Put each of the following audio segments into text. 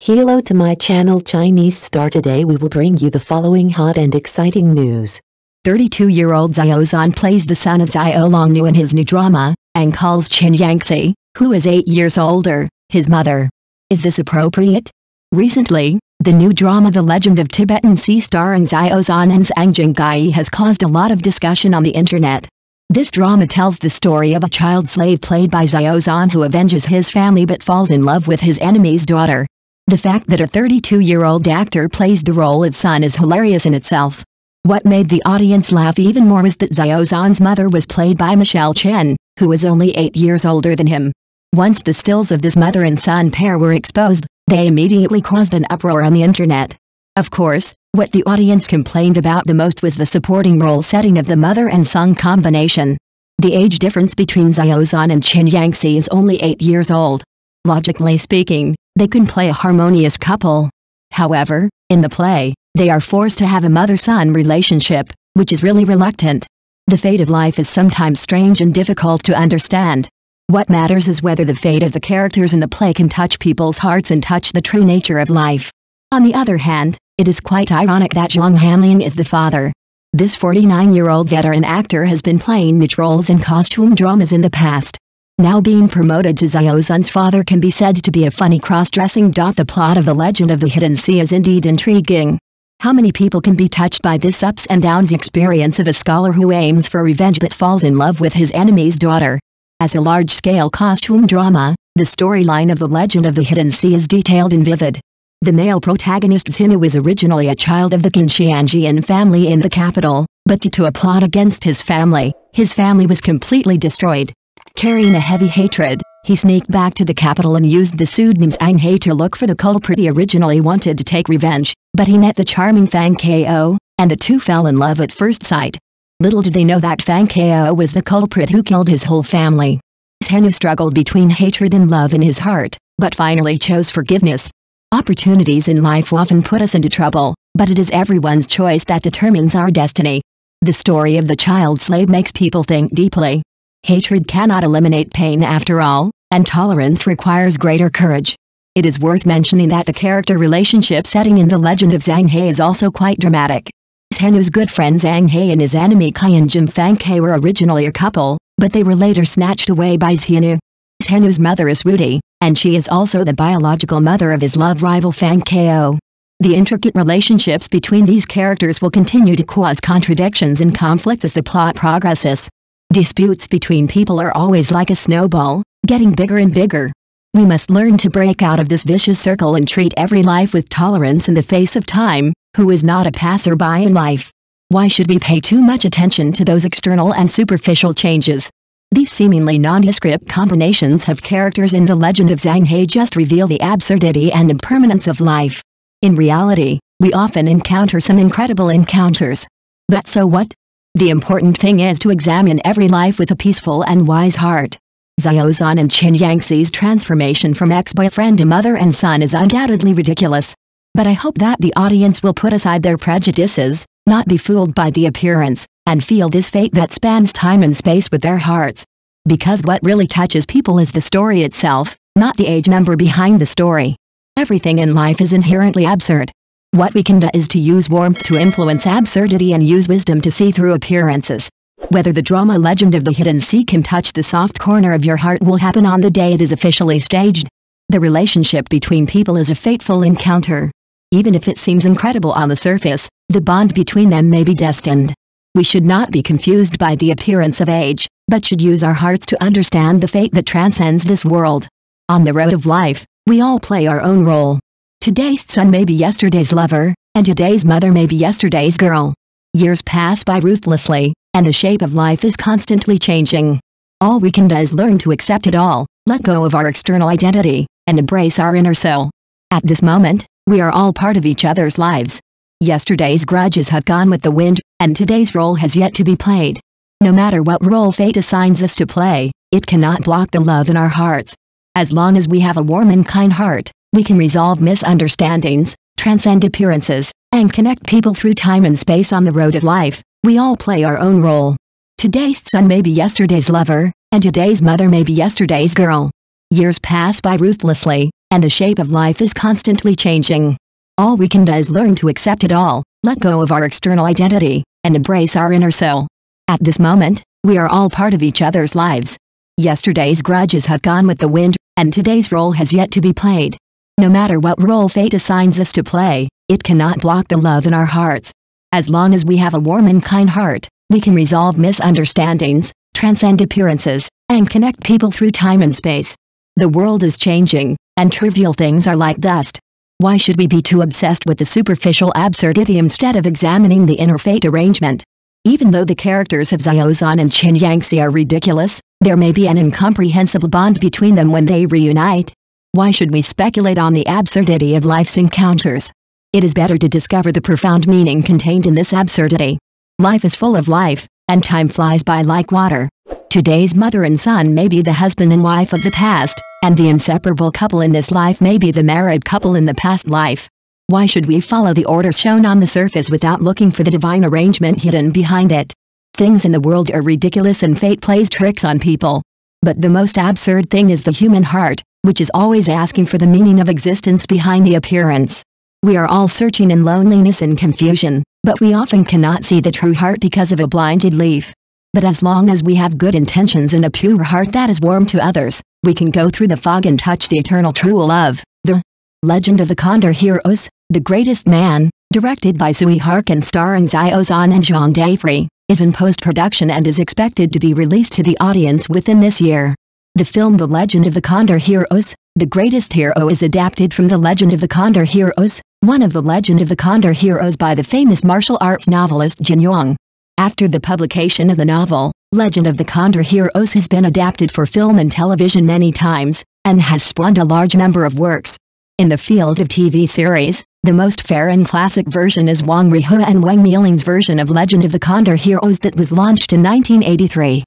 Hello to my channel Chinese Star. Today we will bring you the following hot and exciting news. 32-year-old Xiao Zhan plays the son of Xiao Longnu in his new drama, and calls Chen Yanxi, who is 8 years older, his mother. Is this appropriate? Recently, the new drama The Legend of Tibetan Sea starring Xiao Zhan and Zhang Jingyi has caused a lot of discussion on the internet. This drama tells the story of a child slave played by Xiao Zhan who avenges his family but falls in love with his enemy's daughter. The fact that a 32-year-old actor plays the role of son is hilarious in itself. What made the audience laugh even more was that Xiao Zhan's mother was played by Michelle Chen, who was only 8 years older than him. Once the stills of this mother and son pair were exposed, they immediately caused an uproar on the internet. Of course, what the audience complained about the most was the supporting role setting of the mother and son combination. The age difference between Xiao Zhan and Chen Yanxi is only 8 years old. Logically speaking, they can play a harmonious couple. However, in the play, they are forced to have a mother-son relationship, which is really reluctant. The fate of life is sometimes strange and difficult to understand. What matters is whether the fate of the characters in the play can touch people's hearts and touch the true nature of life. On the other hand, it is quite ironic that Zhang is the father. This 49-year-old veteran actor has been playing niche roles in costume dramas in the past. Now being promoted to Xiao Zhan's father can be said to be a funny cross-dressing. The plot of The Legend of the Hidden Sea is indeed intriguing. How many people can be touched by this ups and downs experience of a scholar who aims for revenge but falls in love with his enemy's daughter? As a large-scale costume drama, the storyline of The Legend of the Hidden Sea is detailed and vivid. The male protagonist Zhang was originally a child of the Xian family in the capital, but due to a plot against his family was completely destroyed. Carrying a heavy hatred, he sneaked back to the capital and used the pseudonym Zhang to look for the culprit. He originally wanted to take revenge, but he met the charming Fang Ko, and the two fell in love at first sight. Little did they know that Fang Ko was the culprit who killed his whole family. Zhang struggled between hatred and love in his heart, but finally chose forgiveness. Opportunities in life often put us into trouble, but it is everyone's choice that determines our destiny. The story of the child slave makes people think deeply. Hatred cannot eliminate pain after all, and tolerance requires greater courage. It is worth mentioning that the character relationship setting in The Legend of Zhang is also quite dramatic. Zhang's good friend Zhang and his enemy Qianjin Fang were originally a couple, but they were later snatched away by Zhang. Zhang's mother is Rudy, and she is also the biological mother of his love rival Fang Ko. The intricate relationships between these characters will continue to cause contradictions and conflicts as the plot progresses. Disputes between people are always like a snowball, getting bigger and bigger. We must learn to break out of this vicious circle and treat every life with tolerance in the face of time, who is not a passerby in life. Why should we pay too much attention to those external and superficial changes? These seemingly nondescript combinations of characters in The Legend of Zhang just reveal the absurdity and impermanence of life. In reality, we often encounter some incredible encounters. But so what? The important thing is to examine every life with a peaceful and wise heart. Xiao Zhan and Chen Yanxi's transformation from ex-boyfriend to mother and son is undoubtedly ridiculous. But I hope that the audience will put aside their prejudices, not be fooled by the appearance, and feel this fate that spans time and space with their hearts. Because what really touches people is the story itself, not the age number behind the story. Everything in life is inherently absurd. What we can do is to use warmth to influence absurdity and use wisdom to see through appearances. Whether the drama Legend of the Hidden Sea can touch the soft corner of your heart will happen on the day it is officially staged. The relationship between people is a fateful encounter. Even if it seems incredible on the surface, the bond between them may be destined. We should not be confused by the appearance of age, but should use our hearts to understand the fate that transcends this world. On the road of life, we all play our own role. Today's son may be yesterday's lover, and today's mother may be yesterday's girl. Years pass by ruthlessly, and the shape of life is constantly changing. All we can do is learn to accept it all, let go of our external identity, and embrace our inner soul. At this moment, we are all part of each other's lives. Yesterday's grudges have gone with the wind, and today's role has yet to be played. No matter what role fate assigns us to play, it cannot block the love in our hearts. As long as we have a warm and kind heart, we can resolve misunderstandings, transcend appearances, and connect people through time and space on the road of life. We all play our own role. Today's son may be yesterday's lover, and today's mother may be yesterday's girl. Years pass by ruthlessly, and the shape of life is constantly changing. All we can do is learn to accept it all, let go of our external identity, and embrace our inner soul. At this moment, we are all part of each other's lives. Yesterday's grudges have gone with the wind, and today's role has yet to be played. No matter what role fate assigns us to play, it cannot block the love in our hearts. As long as we have a warm and kind heart, we can resolve misunderstandings, transcend appearances, and connect people through time and space. The world is changing, and trivial things are like dust. Why should we be too obsessed with the superficial absurdity instead of examining the inner fate arrangement? Even though the characters of Xiao Zhan and Chen Yanxi are ridiculous, there may be an incomprehensible bond between them when they reunite. Why should we speculate on the absurdity of life's encounters? It is better to discover the profound meaning contained in this absurdity. Life is full of life, and time flies by like water. Today's mother and son may be the husband and wife of the past, and the inseparable couple in this life may be the married couple in the past life. Why should we follow the order shown on the surface without looking for the divine arrangement hidden behind it? Things in the world are ridiculous and fate plays tricks on people. But the most absurd thing is the human heart, which is always asking for the meaning of existence behind the appearance. We are all searching in loneliness and confusion, but we often cannot see the true heart because of a blinded leaf. But as long as we have good intentions and a pure heart that is warm to others, we can go through the fog and touch the eternal true love. The Legend of the Condor Heroes, The Greatest Man, directed by Sui Hark and starring Xiao Zhan and Zhang Dafree, is in post-production and is expected to be released to the audience within this year. The film The Legend of the Condor Heroes, The Greatest Hero is adapted from The Legend of the Condor Heroes, one of the Legend of the Condor Heroes by the famous martial arts novelist Jingyi. After the publication of the novel, Legend of the Condor Heroes has been adapted for film and television many times, and has spawned a large number of works. In the field of TV series, the most fair and classic version is Wang Rihua and Wang Miling's version of Legend of the Condor Heroes that was launched in 1983.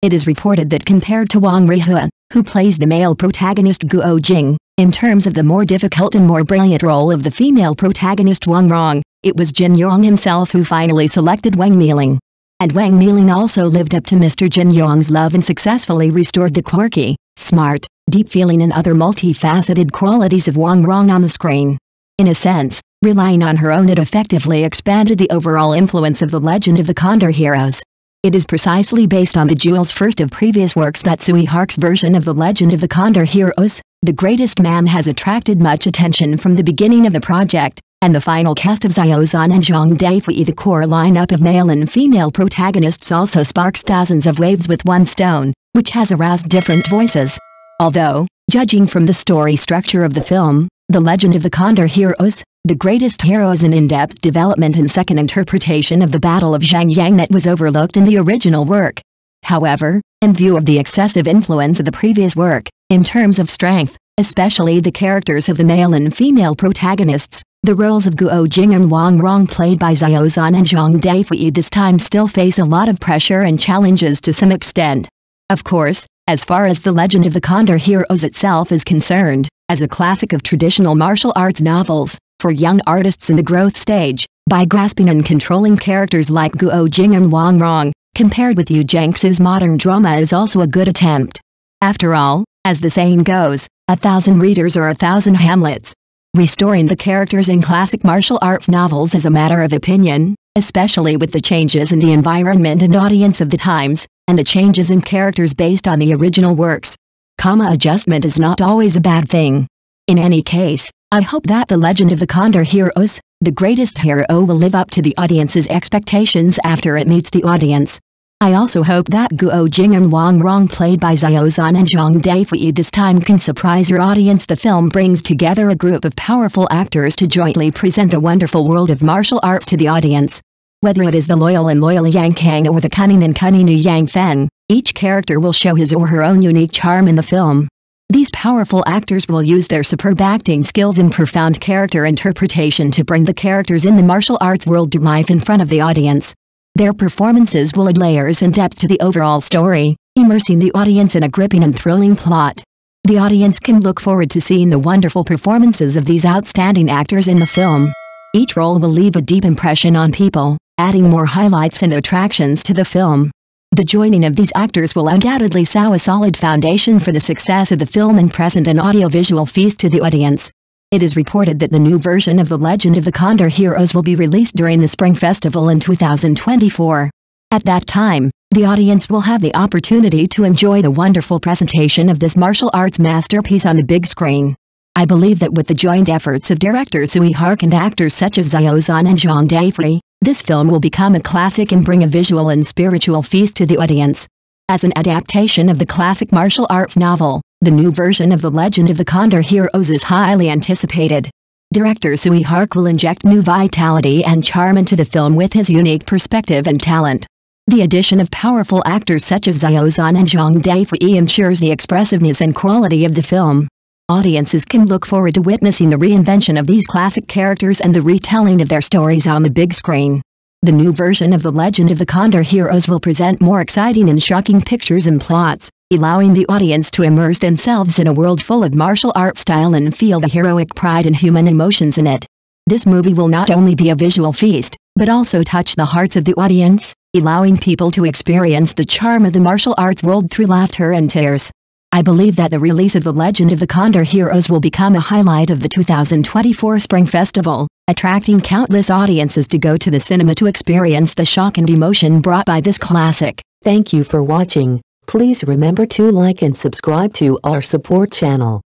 It is reported that compared to Wang Rihua, who plays the male protagonist Guo Jing, in terms of the more difficult and more brilliant role of the female protagonist Wang Rong, it was Jingyi himself who finally selected Wang Miling. And Wang Miling also lived up to Mr. Jingyi's love and successfully restored the quirky, smart, deep feeling and other multifaceted qualities of Wang Rong on the screen. In a sense, relying on her own it effectively expanded the overall influence of the Legend of the Condor Heroes. It is precisely based on the jewels first of previous works that Sui Hark's version of the Legend of the Condor Heroes, The Greatest Man has attracted much attention from the beginning of the project, and the final cast of Xiao Zhan and Zhang Dafree, the core lineup of male and female protagonists, also sparks thousands of waves with one stone, which has aroused different voices. Although, judging from the story structure of the film, The Legend of the Condor Heroes, The Greatest Hero is an in-depth development and second interpretation of the Battle of Zhang that was overlooked in the original work. However, in view of the excessive influence of the previous work, in terms of strength, especially the characters of the male and female protagonists, the roles of Guo Jing and Wang Rong played by Xiao Zhan and Zhang Dafree this time still face a lot of pressure and challenges to some extent. Of course, as far as The Legend of the Condor Heroes itself is concerned, as a classic of traditional martial arts novels, for young artists in the growth stage, by grasping and controlling characters like Guo Jing and Wang Rong, compared with Yu Jiangsu's modern drama is also a good attempt. After all, as the saying goes, 1,000 readers or 1,000 Hamlets. Restoring the characters in classic martial arts novels is a matter of opinion, especially with the changes in the environment and audience of the times, and the changes in characters based on the original works. Comma adjustment is not always a bad thing. In any case, I hope that The Legend of the Condor Heroes, The Greatest Hero will live up to the audience's expectations after it meets the audience. I also hope that Guo Jing and Wang Rong played by Xiao Zhan and Zhang Dafree this time can surprise your audience. The film brings together a group of powerful actors to jointly present a wonderful world of martial arts to the audience. Whether it is the loyal and loyal Yang Kang or the cunning and cunning Yang Feng, each character will show his or her own unique charm in the film. These powerful actors will use their superb acting skills and profound character interpretation to bring the characters in the martial arts world to life in front of the audience. Their performances will add layers and depth to the overall story, immersing the audience in a gripping and thrilling plot. The audience can look forward to seeing the wonderful performances of these outstanding actors in the film. Each role will leave a deep impression on people, adding more highlights and attractions to the film. The joining of these actors will undoubtedly sow a solid foundation for the success of the film and present an audiovisual feast to the audience. It is reported that the new version of The Legend of the Condor Heroes will be released during the Spring Festival in 2024. At that time, the audience will have the opportunity to enjoy the wonderful presentation of this martial arts masterpiece on the big screen. I believe that with the joint efforts of director Sui Hark and actors such as Xiao Zhan and Zhang Daifrei, this film will become a classic and bring a visual and spiritual feast to the audience. As an adaptation of the classic martial arts novel, the new version of The Legend of the Condor Heroes is highly anticipated. Director Sui Hark will inject new vitality and charm into the film with his unique perspective and talent. The addition of powerful actors such as Xiao Zhan and Zhang Daifrei ensures the expressiveness and quality of the film. Audiences can look forward to witnessing the reinvention of these classic characters and the retelling of their stories on the big screen. The new version of The Legend of the Condor Heroes will present more exciting and shocking pictures and plots, allowing the audience to immerse themselves in a world full of martial art style and feel the heroic pride and human emotions in it. This movie will not only be a visual feast, but also touch the hearts of the audience, allowing people to experience the charm of the martial arts world through laughter and tears. I believe that the release of The Legend of the Condor Heroes will become a highlight of the 2024 Spring Festival, attracting countless audiences to go to the cinema to experience the shock and emotion brought by this classic. Thank you for watching. Please remember to like and subscribe to our support channel.